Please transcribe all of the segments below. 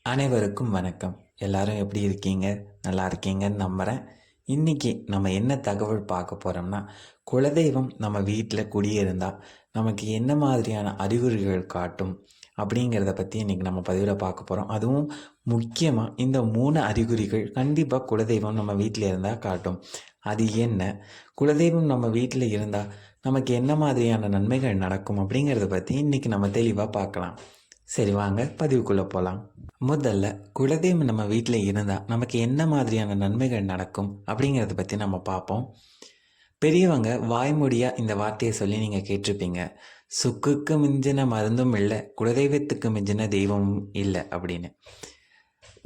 அனைவருக்கும் வணக்கம். எல்லாரும் எப்படி இருக்கீங்க? நல்லா இருக்கீங்கன்னு நம்புகிறேன். இன்றைக்கி நம்ம என்ன தகவல் பார்க்க போகிறோம்னா, குலதெய்வம் நம்ம வீட்டில் குடியிருந்தால் நமக்கு என்ன மாதிரியான அறிகுறிகள் காட்டும் அப்படிங்கிறத பற்றி இன்றைக்கி நம்ம பதிவில் பார்க்க போகிறோம். அதுவும் முக்கியமாக இந்த 3 அறிகுறிகள் கண்டிப்பாக குலதெய்வம் நம்ம வீட்டில் இருந்தால் காட்டும். அது என்ன? குலதெய்வம் நம்ம வீட்டில் இருந்தால் நமக்கு என்ன மாதிரியான நன்மைகள் நடக்கும் அப்படிங்கிறத பற்றி இன்றைக்கி நம்ம தெளிவாக பார்க்கலாம். சரி, வாங்க பதிவுக்குள்ளே போகலாம். முதல்ல குலதெய்வம் நம்ம வீட்டில் இருந்தால் நமக்கு என்ன மாதிரியான நன்மைகள் நடக்கும் அப்படிங்கிறத பற்றி நம்ம பார்ப்போம். பெரியவங்க வாய்மொழியாக இந்த வார்த்தையை சொல்லி நீங்கள் கேட்டிருப்பீங்க. சுக்குக்கு மிஞ்சின மருந்தும் இல்லை, குலதெய்வத்துக்கு மிஞ்சின தெய்வமும் இல்லை அப்படின்னு.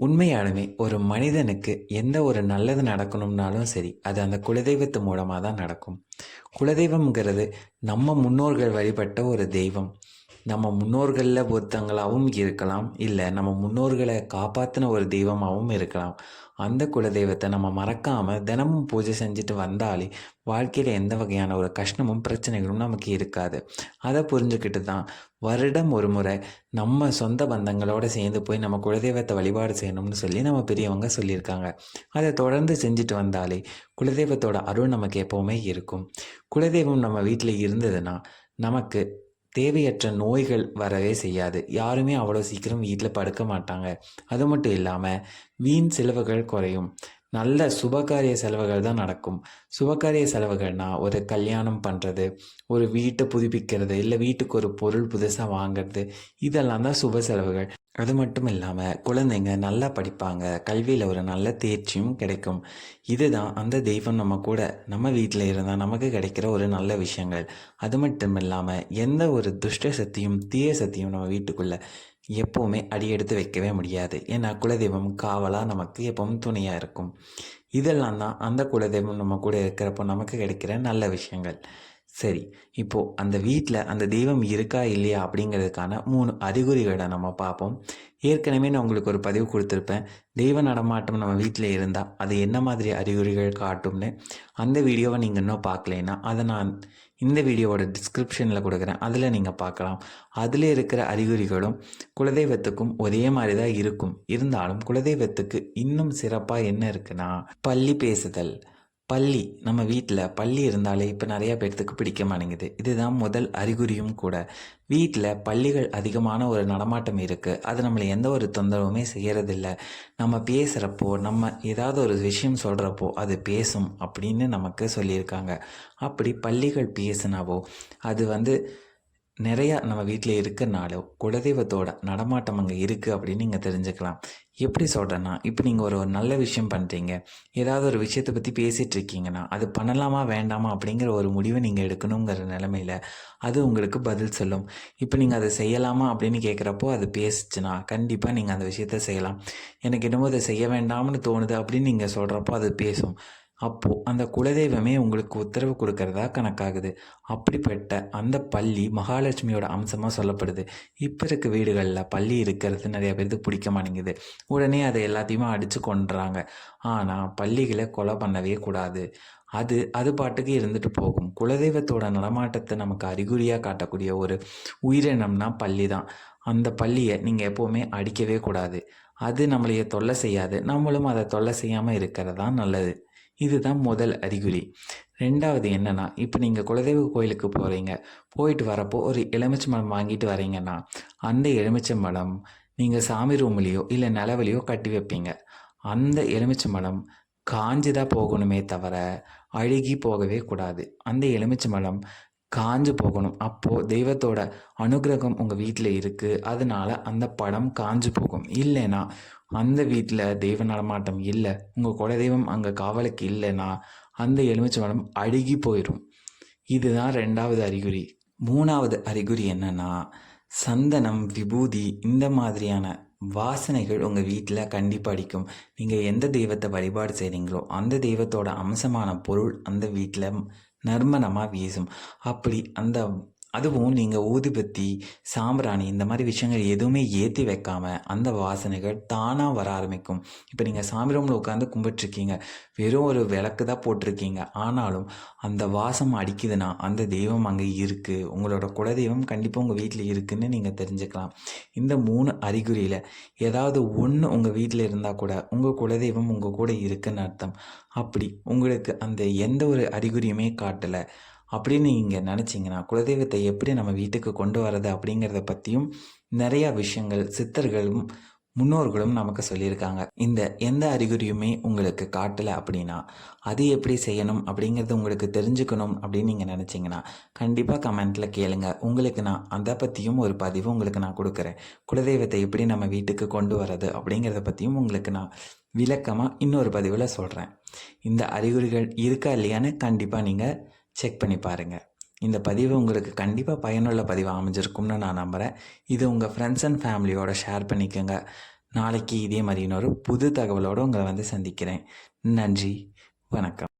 உண்மையாலுமே ஒரு மனிதனுக்கு எந்த ஒரு நல்லது நடக்கணும்னாலும் சரி, அது அந்த குலதெய்வத்து மூலமாக தான் நடக்கும். குலதெய்வம்ங்கிறது நம்ம முன்னோர்கள் வழிபட்ட ஒரு தெய்வம். நம்ம முன்னோர்களில் ஒருத்தங்களாகவும் இருக்கலாம், இல்லை நம்ம முன்னோர்களை காப்பாற்றின ஒரு தெய்வமாகவும் இருக்கலாம். அந்த குலதெய்வத்தை நம்ம மறக்காமல் தினமும் பூஜை செஞ்சுட்டு வந்தாலே வாழ்க்கையில் எந்த வகையான ஒரு கஷ்டமும் பிரச்சனைகளும் நமக்கு இருக்காது. அதை புரிஞ்சுக்கிட்டு தான் வருடம் ஒரு முறை நம்ம சொந்த பந்தங்களோடு சேர்ந்து போய் நம்ம குலதெய்வத்தை வழிபாடு செய்யணும்னு சொல்லி நம்ம பெரியவங்க சொல்லியிருக்காங்க. அதை தொடர்ந்து செஞ்சுட்டு வந்தாலே குலதெய்வத்தோட அருள் நமக்கு எப்போவுமே இருக்கும். குலதெய்வம் நம்ம வீட்டில் இருந்ததுன்னா நமக்கு தேவையற்ற நோய்கள் வரவே செய்யாது. யாருமே அவ்வளோ சீக்கிரம் வீட்டில் படுக்க மாட்டாங்க. அது மட்டும் இல்லாமல் வீண் செலவுகள் குறையும். நல்ல சுபகாரிய செலவுகள் தான் நடக்கும். சுபகாரிய செலவுகள்னால் ஒரு கல்யாணம் பண்ணுறது, ஒரு வீட்டை புதுப்பிக்கிறது, இல்லை வீட்டுக்கு ஒரு பொருள் புதுசாக வாங்கிறது, இதெல்லாம் தான் சுப செலவுகள். அது மட்டும் இல்லாமல் குழந்தைங்க நல்லா படிப்பாங்க, கல்வியில் ஒரு நல்ல தேர்ச்சியும் கிடைக்கும். இதுதான் அந்த தெய்வம் நம்ம கூட நம்ம வீட்டில் இருந்தால் நமக்கு கிடைக்கிற ஒரு நல்ல விஷயங்கள். அது மட்டும் இல்லாமல் எந்த ஒரு துஷ்ட சக்தியும் தீய சக்தியும் நம்ம வீட்டுக்குள்ளே எப்போவுமே அடியெடுத்து வைக்கவே முடியாது. ஏன்னா குலதெய்வம் காவலாக நமக்கு எப்பவும் துணையாக இருக்கும். இதெல்லாம் தான் அந்த குலதெய்வம் நம்ம கூட இருக்கிறப்போ நமக்கு கிடைக்கிற நல்ல விஷயங்கள். சரி, இப்போது அந்த வீட்டில் அந்த தெய்வம் இருக்கா இல்லையா அப்படிங்கிறதுக்கான 3 அறிகுறிகளை நம்ம பார்ப்போம். ஏற்கனவே நான் உங்களுக்கு ஒரு பதிவு கொடுத்துருப்பேன், தெய்வ நடமாட்டம் நம்ம வீட்டில் இருந்தால் அது என்ன மாதிரி அறிகுறிகள் காட்டும்னு. அந்த வீடியோவை நீங்கள் இன்னும் பார்க்கலைன்னா அதை நான் இந்த வீடியோவோட டிஸ்கிரிப்ஷனில் கொடுக்குறேன், அதில் நீங்கள் பார்க்கலாம். அதில் இருக்கிற அறிகுறிகளும் குலதெய்வத்துக்கும் ஒரே மாதிரி தான் இருக்கும். இருந்தாலும் குலதெய்வத்துக்கு இன்னும் சிறப்பாக என்ன இருக்குன்னா, பள்ளி பேசுதல். பள்ளி நம்ம வீட்டில் பள்ளி இருந்தாலே இப்போ நிறையா பேர்த்துக்கு பிடிக்க மாட்டேங்குது. இதுதான் முதல் அறிகுறியும் கூட. வீட்டில் பள்ளிகள் அதிகமான ஒரு நடமாட்டம் இருக்குது. அது நம்மளை எந்த ஒரு தொந்தரவுமே செய்கிறதில்ல. நம்ம பேசுகிறப்போ, நம்ம ஏதாவது ஒரு விஷயம் சொல்கிறப்போ அது பேசும் அப்படின்னு நமக்கு சொல்லியிருக்காங்க. அப்படி பள்ளிகள் பேசினாவோ அது நிறையா நம்ம வீட்டில் இருக்கிறனாலோ குலதெய்வத்தோட நடமாட்டம் அங்கே இருக்குது அப்படின்னு நீங்கள் தெரிஞ்சுக்கலாம். எப்படி சொல்கிறேன்னா, இப்போ நீங்கள் ஒரு நல்ல விஷயம் பண்ணுறீங்க, ஏதாவது ஒரு விஷயத்தை பற்றி பேசிகிட்டு இருக்கீங்கன்னா அது பண்ணலாமா வேண்டாமா அப்படிங்கிற ஒரு முடிவை நீங்கள் எடுக்கணுங்கிற நிலமையில் அது உங்களுக்கு பதில் சொல்லும். இப்போ நீங்கள் அதை செய்யலாமா அப்படின்னு கேட்குறப்போ அது பேசுச்சுன்னா கண்டிப்பாக நீங்கள் அந்த விஷயத்த செய்யலாம். எனக்கு என்னமோ அதை செய்ய வேண்டாம்னு தோணுது அப்படின்னு நீங்கள் சொல்கிறப்போ அது பேசும். அப்போது அந்த குலதெய்வமே உங்களுக்கு உத்தரவு கொடுக்கறதா கணக்காகுது. அப்படிப்பட்ட அந்த பள்ளி மகாலட்சுமியோட அம்சமாக சொல்லப்படுது. இப்போ இருக்க வீடுகளில் பள்ளி இருக்கிறது நிறைய பேருக்கு பிடிக்க மாட்டேங்குது. உடனே அதை எல்லாத்தையுமே அடித்து கொண்டுறாங்க. ஆனால் பள்ளிகளை கொலை பண்ணவே கூடாது. அது பாட்டுக்கு இருந்துட்டு போகும். குலதெய்வத்தோட நடமாட்டத்தை நமக்கு அறிகுறியாக காட்டக்கூடிய ஒரு உயிரினம்னா பள்ளி தான். அந்த பள்ளியை நீங்கள் எப்போவுமே அடிக்கவே கூடாது. அது நம்மளைய தொல்லை செய்யாது, நம்மளும் அதை தொல்லை செய்யாமல் இருக்கிறது தான் நல்லது. இதுதான் முதல் அறிகுறி. 2வது என்னென்னா, இப்போ நீங்கள் குலதெய்வ கோயிலுக்கு போகிறீங்க, போயிட்டு வரப்போ ஒரு எலுமிச்சை மரம் வாங்கிட்டு வரீங்கன்னா அந்த எலுமிச்சை மரம் நீங்கள் சாமி ரூம்லேயோ இல்லை நிலவுலையோ கட்டி வைப்பீங்க. அந்த எலுமிச்சை மரம் காஞ்சி தான் போகணுமே தவிர அழுகி போகவே கூடாது. அந்த எலுமிச்சை மரம் காஞ்சு போகணும். அப்போது தெய்வத்தோட அனுகிரகம் உங்கள் வீட்டில் இருக்குது, அதனால் அந்த படம் காஞ்சு போகும். இல்லைன்னா அந்த வீட்டில் தெய்வ நடமாட்டம் இல்லை, உங்கள் குலதெய்வம் அங்கே காவலுக்கு இல்லைன்னா அந்த எலுமிச்சை மரம் அழுகி போயிடும். இதுதான் 2வது அறிகுறி. 3வது அறிகுறி என்னென்னா, சந்தனம், விபூதி இந்த மாதிரியான வாசனைகள் உங்கள் வீட்டில் கண்டிப்பாக அடிக்கும். நீங்கள் எந்த தெய்வத்தை வழிபாடு செய்கிறீங்களோ அந்த தெய்வத்தோட அம்சமான பொருள் அந்த வீட்டில் நறுமணமாக வீசும். அப்படி அந்த அதுவும் நீங்கள் ஊதுபத்தி, சாம்பிராணி இந்த மாதிரி விஷயங்கள் எதுவுமே ஏற்றி வைக்காம அந்த வாசனைகள் தானாக வர ஆரம்பிக்கும். இப்போ நீங்கள் சாமி ரூமில் உட்காந்து கும்பிட்டுருக்கீங்க, வெறும் ஒரு விளக்கு தான் போட்டிருக்கீங்க, ஆனாலும் அந்த வாசம் அடிக்குதுன்னா அந்த தெய்வம் அங்கே இருக்குது. உங்களோட குலதெய்வம் கண்டிப்பாக உங்கள் வீட்டில் இருக்குதுன்னு நீங்கள் தெரிஞ்சுக்கலாம். இந்த 3 அறிகுறியில் ஏதாவது ஒன்று உங்கள் வீட்டில் இருந்தால் கூட உங்கள் குலதெய்வம் உங்கள் கூட இருக்குன்னு அர்த்தம். அப்படி உங்களுக்கு அந்த எந்த ஒரு அறிகுறியுமே காட்டலை அப்படின்னு நீங்கள் நினச்சிங்கன்னா, குலதெய்வத்தை எப்படி நம்ம வீட்டுக்கு கொண்டு வரது அப்படிங்கிறத பற்றியும் நிறையா விஷயங்கள் சித்தர்களும் முன்னோர்களும் நமக்கு சொல்லியிருக்காங்க. இந்த எந்த அறிகுறியுமே உங்களுக்கு காட்டலை அப்படின்னா அது எப்படி செய்யணும் அப்படிங்கிறது உங்களுக்கு தெரிஞ்சுக்கணும் அப்படின்னு நீங்கள் நினச்சிங்கன்னா கண்டிப்பாக கமெண்ட்டில் கேளுங்க. உங்களுக்கு நான் அதை பற்றியும் ஒரு பதிவு உங்களுக்கு நான் கொடுக்குறேன். குலதெய்வத்தை எப்படி நம்ம வீட்டுக்கு கொண்டு வரது அப்படிங்கிறத பற்றியும் உங்களுக்கு நான் விளக்கமாக இன்னொரு பதிவில் சொல்கிறேன். இந்த அறிகுறிகள் இருக்கா இல்லையான்னு கண்டிப்பாக நீங்கள் செக் பண்ணி பாருங்கள். இந்த பதிவு உங்களுக்கு கண்டிப்பாக பயனுள்ள பதிவாக அமைஞ்சிருக்கும்னு நான் நம்புகிறேன். இது உங்கள் ஃப்ரெண்ட்ஸ் அண்ட் ஃபேமிலியோட ஷேர் பண்ணிக்கோங்க. நாளைக்கு இதே மாதிரி இன்னொரு புது தகவலோடு உங்களை வந்து சந்திக்கிறேன். நன்றி, வணக்கம்.